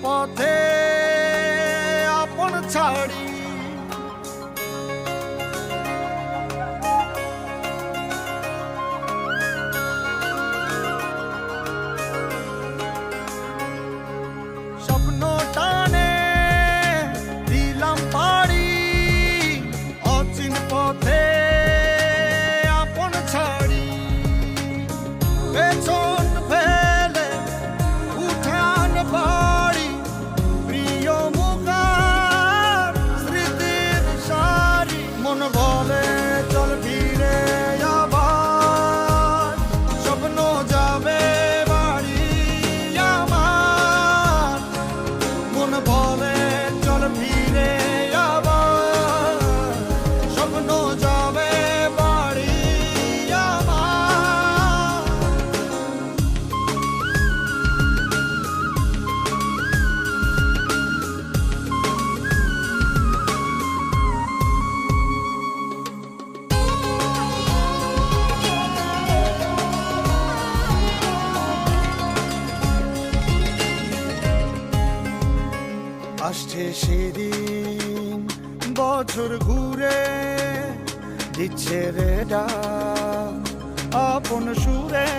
পথে আপন ছাড়ি স্বপ্ন টানে দিলাম পাড়ি অচিন পথে আপন ছাড়ি পেছন ফেলে উঠান বাড়ি প্রিয় মুখার স্মৃতির সারি মন বলে চল ফিরে আবার স্বপ্ন যাবে বাড়ি আমার মন বলে চল ফিরে আবার স্বপ্ন যাবে বাড়ি আমার আসছে সেদিন বছর ঘুরে দিচ্ছে রে ডাক আপন সুরে